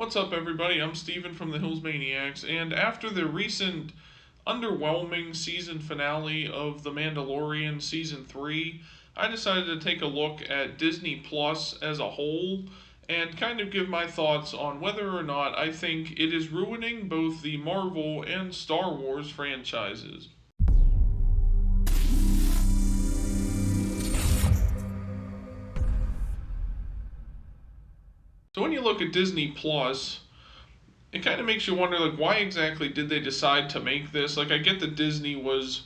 What's up, everybody? I'm Steven from the Hills Maniacs, and after the recent underwhelming season finale of The Mandalorian Season 3, I decided to take a look at Disney Plus as a whole and kind of give my thoughts on whether or not I think it is ruining both the Marvel and Star Wars franchises. So when you look at Disney Plus, it kind of makes you wonder, like, why exactly did they decide to make this? Like, I get that Disney was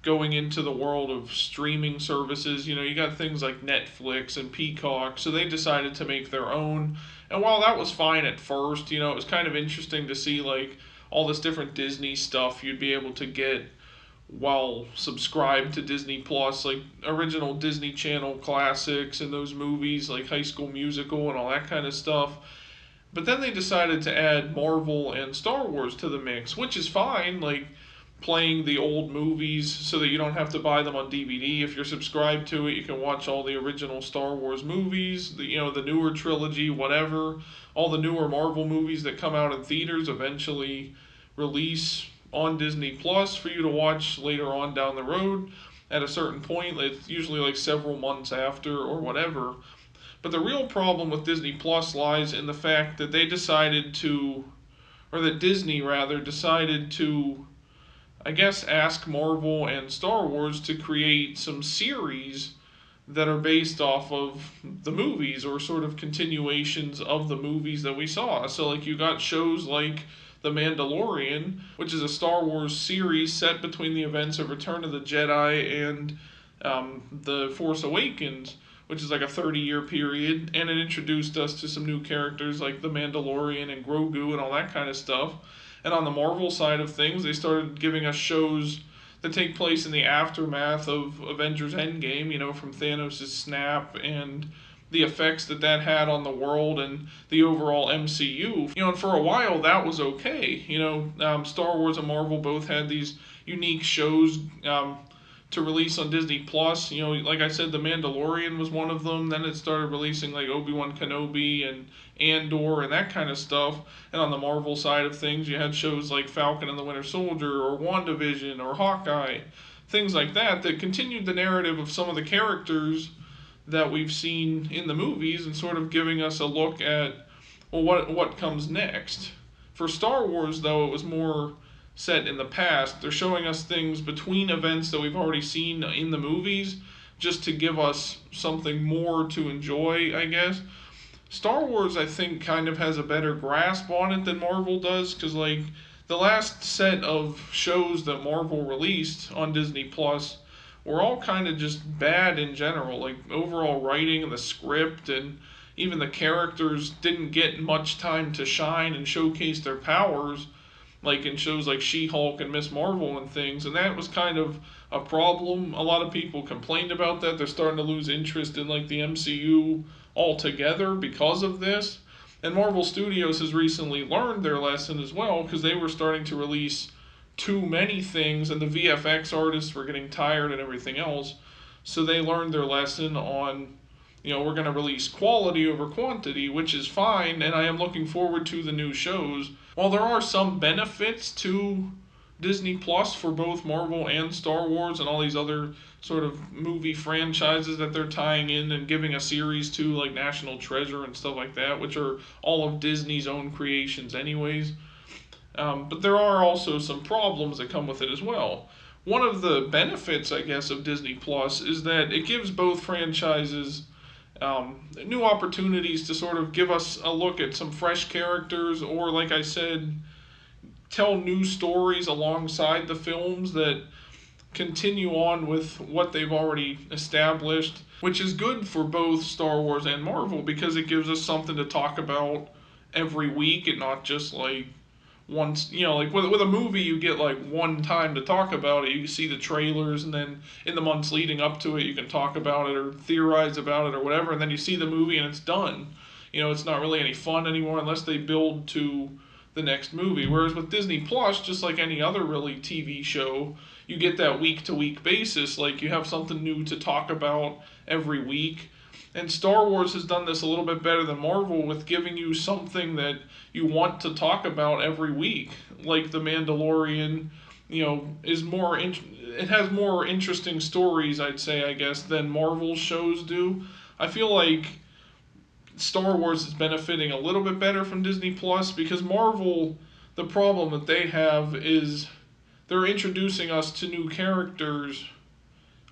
going into the world of streaming services. You got things like Netflix and Peacock, so they decided to make their own. And while that was fine at first, it was kind of interesting to see, like, all this different Disney stuff you'd be able to get while subscribed to Disney Plus, like original Disney Channel classics and those movies like High School Musical and all that kind of stuff. But then they decided to add Marvel and Star Wars to the mix, which is fine, like playing the old movies so that you don't have to buy them on DVD. If you're subscribed to it, you can watch all the original Star Wars movies, the newer trilogy, whatever. All the newer Marvel movies that come out in theaters eventually release on Disney Plus for you to watch later on down the road at a certain point. It's usually like several months after or whatever. But the real problem with Disney Plus lies in the fact that they decided to, or that Disney rather, decided to, I guess, ask Marvel and Star Wars to create some series that are based off of the movies or sort of continuations of the movies that we saw. So, like, you got shows like The Mandalorian, which is a Star Wars series set between the events of Return of the Jedi and The Force Awakens, which is like a 30-year period, and it introduced us to some new characters like the Mandalorian and Grogu and all that kind of stuff. And on the Marvel side of things, they started giving us shows that take place in the aftermath of Avengers Endgame, from Thanos' snap and the effects that had on the world and the overall MCU. And for a while that was okay. Star Wars and Marvel both had these unique shows to release on Disney Plus. Like I said, The Mandalorian was one of them. Then it started releasing like Obi-Wan Kenobi and Andor and that kind of stuff. And on the Marvel side of things, you had shows like Falcon and the Winter Soldier or WandaVision or Hawkeye, things like that continued the narrative of some of the characters that we've seen in the movies and sort of giving us a look at, well, what comes next. For Star Wars, though, it was more set in the past. They're showing us things between events that we've already seen in the movies just to give us something more to enjoy, I guess. Star Wars, I think, kind of has a better grasp on it than Marvel does, because, like, the last set of shows that Marvel released on Disney Plus were all kind of just bad in general. Like, overall writing and the script and even the characters didn't get much time to shine and showcase their powers, like in shows like She-Hulk and Miss Marvel and things, and that was kind of a problem. A lot of people complained about that. They're starting to lose interest in, like, the MCU altogether because of this. And Marvel Studios has recently learned their lesson as well, because they were starting to release too many things and the VFX artists were getting tired and everything else. So they learned their lesson on, we're going to release quality over quantity, which is fine, and I am looking forward to the new shows. While there are some benefits to Disney Plus for both Marvel and Star Wars and all these other sort of movie franchises that they're tying in and giving a series to, like National Treasure and stuff like that, which are all of Disney's own creations anyways. But there are also some problems that come with it as well. One of the benefits, I guess, of Disney Plus is that it gives both franchises new opportunities to sort of give us a look at some fresh characters, or, like I said, tell new stories alongside the films that continue on with what they've already established, which is good for both Star Wars and Marvel because it gives us something to talk about every week and not just like once, like with a movie, you get like one time to talk about it. You see the trailers, and then in the months leading up to it, you can talk about it or theorize about it or whatever, and then you see the movie and it's done. It's not really any fun anymore unless they build to the next movie. Whereas with Disney Plus, just like any other really TV show, you get that week to week basis. Like, you have something new to talk about every week. And Star Wars has done this a little bit better than Marvel with giving you something that you want to talk about every week, like The Mandalorian. Is more it has more interesting stories, I'd say, I guess, than Marvel shows do. I feel like Star Wars is benefiting a little bit better from Disney Plus because Marvel, the problem that they have is they're introducing us to new characters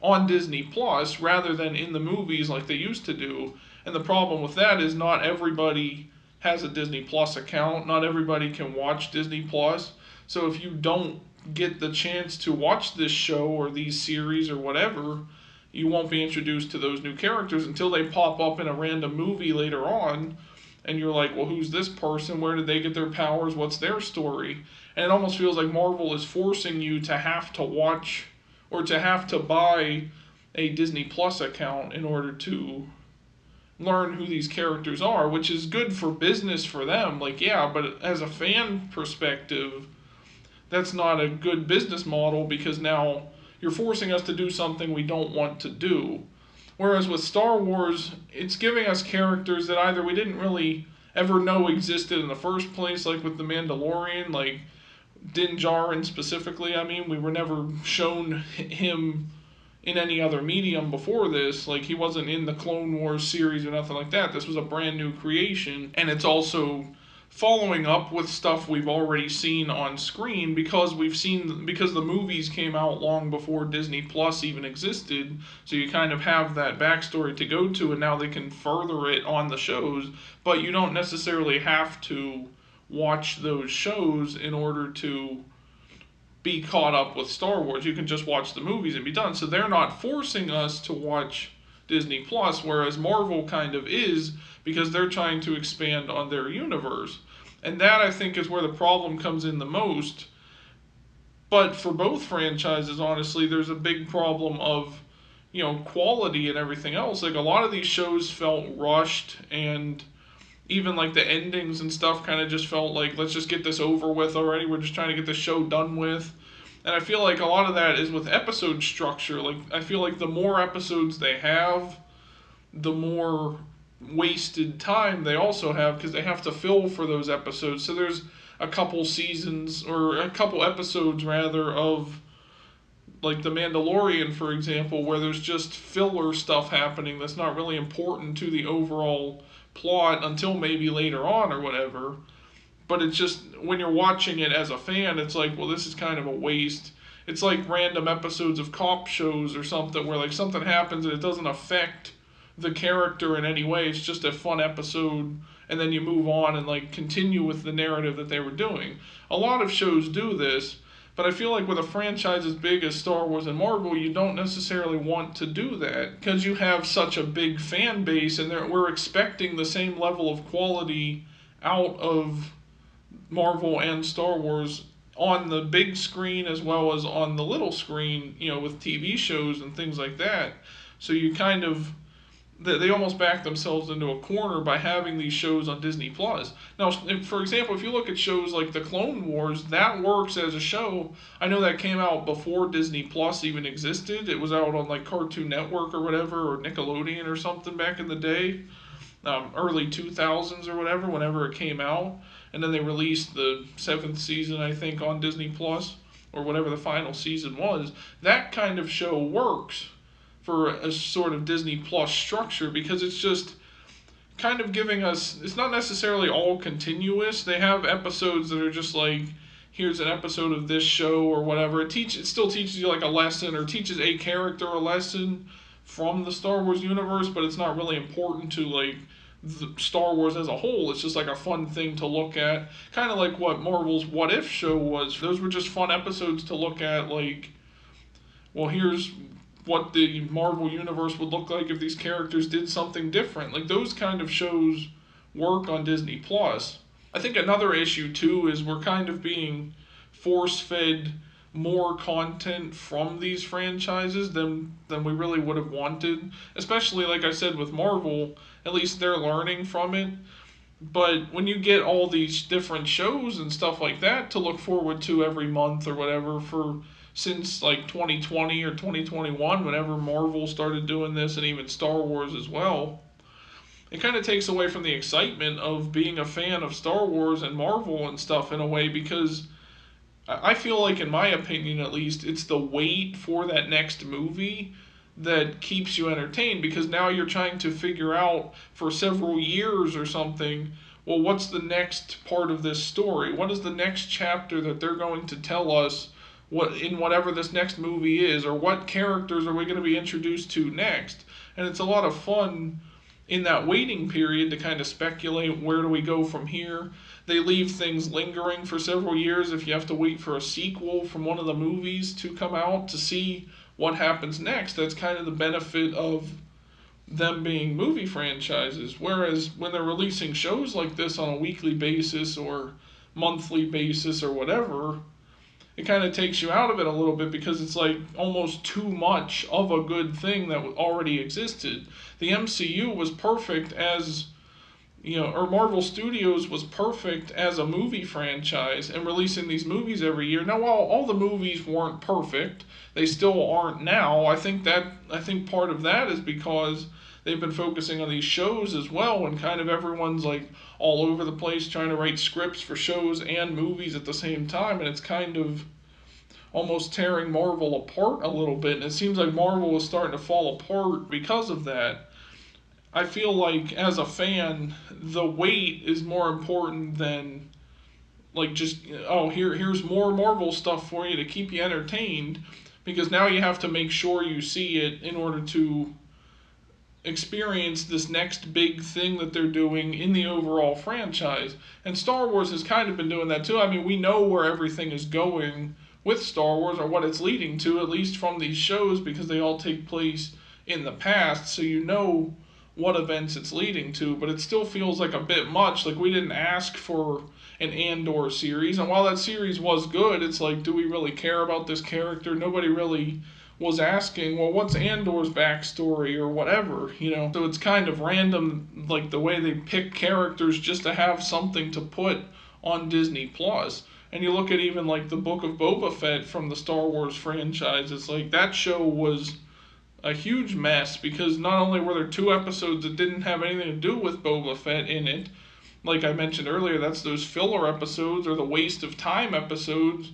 on Disney Plus rather than in the movies like they used to do. And the problem with that is not everybody has a Disney Plus account. Not everybody can watch Disney Plus. So if you don't get the chance to watch this show or these series or whatever, you won't be introduced to those new characters until they pop up in a random movie later on. And you're like, well, who's this person? Where did they get their powers? What's their story? And it almost feels like Marvel is forcing you to have to watch or to have to buy a Disney Plus account in order to learn who these characters are, which is good for business for them. Like, yeah, but as a fan perspective, that's not a good business model because now you're forcing us to do something we don't want to do. Whereas with Star Wars, it's giving us characters that either we didn't really ever know existed in the first place, like with The Mandalorian, like Din Djarin specifically. I mean, we were never shown him in any other medium before this. Like, he wasn't in the Clone Wars series or nothing like that. This was a brand new creation, and it's also following up with stuff we've already seen on screen because the movies came out long before Disney Plus even existed. So you kind of have that backstory to go to, and now they can further it on the shows, but you don't necessarily have to watch those shows in order to be caught up with Star Wars. You can just watch the movies and be done. So they're not forcing us to watch Disney Plus, whereas Marvel kind of is because they're trying to expand on their universe. And that, I think, is where the problem comes in the most. But for both franchises, honestly, there's a big problem of, quality and everything else. Like, a lot of these shows felt rushed, and even like the endings and stuff kind of just felt like, let's just get this over with already. We're just trying to get the show done with. And I feel like a lot of that is with episode structure. Like, I feel like the more episodes they have, the more wasted time they also have because they have to fill for those episodes. So there's a couple seasons, or a couple episodes rather, of like The Mandalorian, for example, where there's just filler stuff happening that's not really important to the overall plot until maybe later on or whatever. But it's just, when you're watching it as a fan, it's like, well, this is kind of a waste. It's like random episodes of cop shows or something where like something happens and it doesn't affect the character in any way. It's just a fun episode, and then you move on and like continue with the narrative that they were doing. A lot of shows do this, but I feel like with a franchise as big as Star Wars and Marvel, you don't necessarily want to do that because you have such a big fan base, and we're expecting the same level of quality out of Marvel and Star Wars on the big screen as well as on the little screen, with TV shows and things like that. So you kind of, they almost back themselves into a corner by having these shows on Disney Plus. Now, for example, if you look at shows like The Clone Wars, that works as a show. I know that came out before Disney Plus even existed. It was out on like Cartoon Network or whatever, or Nickelodeon or something back in the day, early 2000s or whatever, whenever it came out. And then they released the 7th season, I think, on Disney Plus, or whatever the final season was. That kind of show works for a sort of Disney Plus structure because it's just kind of giving us, it's not necessarily all continuous. They have episodes that are just like, here's an episode of this show or whatever. It still teaches you like a lesson, or teaches a character a lesson from the Star Wars universe, but it's not really important to like the Star Wars as a whole. It's just like a fun thing to look at, kind of like what Marvel's What If show was. Those were just fun episodes to look at, like, well, here's what the Marvel universe would look like if these characters did something different. Like, those kind of shows work on Disney Plus. I think another issue too is we're kind of being force-fed more content from these franchises than we really would have wanted. Especially, like I said, with Marvel, at least they're learning from it. But when you get all these different shows and stuff like that to look forward to every month or whatever for since like 2020 or 2021, whenever Marvel started doing this, and even Star Wars as well. It kind of takes away from the excitement of being a fan of Star Wars and Marvel and stuff in a way, because I feel like, in my opinion at least, it's the wait for that next movie that keeps you entertained, because now you're trying to figure out for several years or something, well, what's the next part of this story? What is the next chapter that they're going to tell us what in whatever this next movie is, or what characters are we going to be introduced to next? And it's a lot of fun in that waiting period to kind of speculate, where do we go from here. They leave things lingering for several years if you have to wait for a sequel from one of the movies to come out to see what happens next. That's kind of the benefit of them being movie franchises. Whereas when they're releasing shows like this on a weekly basis or monthly basis or whatever, it kind of takes you out of it a little bit, because it's like almost too much of a good thing that already existed. The MCU was perfect as, or Marvel Studios was perfect as a movie franchise and releasing these movies every year. Now, while all the movies weren't perfect, they still aren't now. I think part of that is because they've been focusing on these shows as well, and kind of everyone's like all over the place trying to write scripts for shows and movies at the same time, and it's kind of almost tearing Marvel apart a little bit, and it seems like Marvel is starting to fall apart because of that. I feel like, as a fan, the wait is more important than like just, oh, here's more Marvel stuff for you to keep you entertained, because now you have to make sure you see it in order to experience this next big thing that they're doing in the overall franchise. And Star Wars has kind of been doing that too. I mean, we know where everything is going with Star Wars, or what it's leading to, at least from these shows, because they all take place in the past, so you know what events it's leading to. But it still feels like a bit much. Like, we didn't ask for an Andor series, and while that series was good, it's like, do we really care about this character? Nobody really was asking, well, what's Andor's backstory or whatever, So it's kind of random, like the way they pick characters just to have something to put on Disney Plus. And you look at even like the Book of Boba Fett from the Star Wars franchise, it's like that show was a huge mess, because not only were there 2 episodes that didn't have anything to do with Boba Fett in it, like I mentioned earlier, that's those filler episodes or the waste of time episodes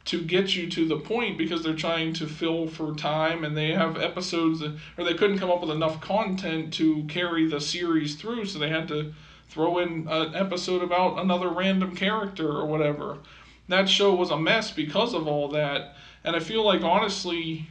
to get you to the point, because they're trying to fill for time, and they have episodes or they couldn't come up with enough content to carry the series through, so they had to throw in an episode about another random character or whatever. That show was a mess because of all that, and I feel like, honestly,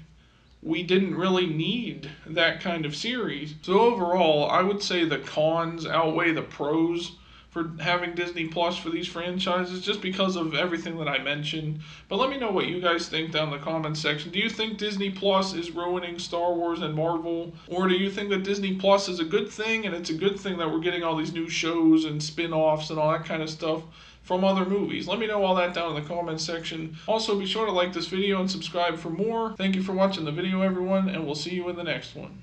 we didn't really need that kind of series. So overall, I would say the cons outweigh the pros for having Disney Plus for these franchises, just because of everything that I mentioned. But let me know what you guys think down in the comments section. Do you think Disney Plus is ruining Star Wars and Marvel? Or do you think that Disney Plus is a good thing, and it's a good thing that we're getting all these new shows and spin-offs and all that kind of stuff from other movies? Let me know all that down in the comments section. Also, be sure to like this video and subscribe for more. Thank you for watching the video, everyone, and we'll see you in the next one.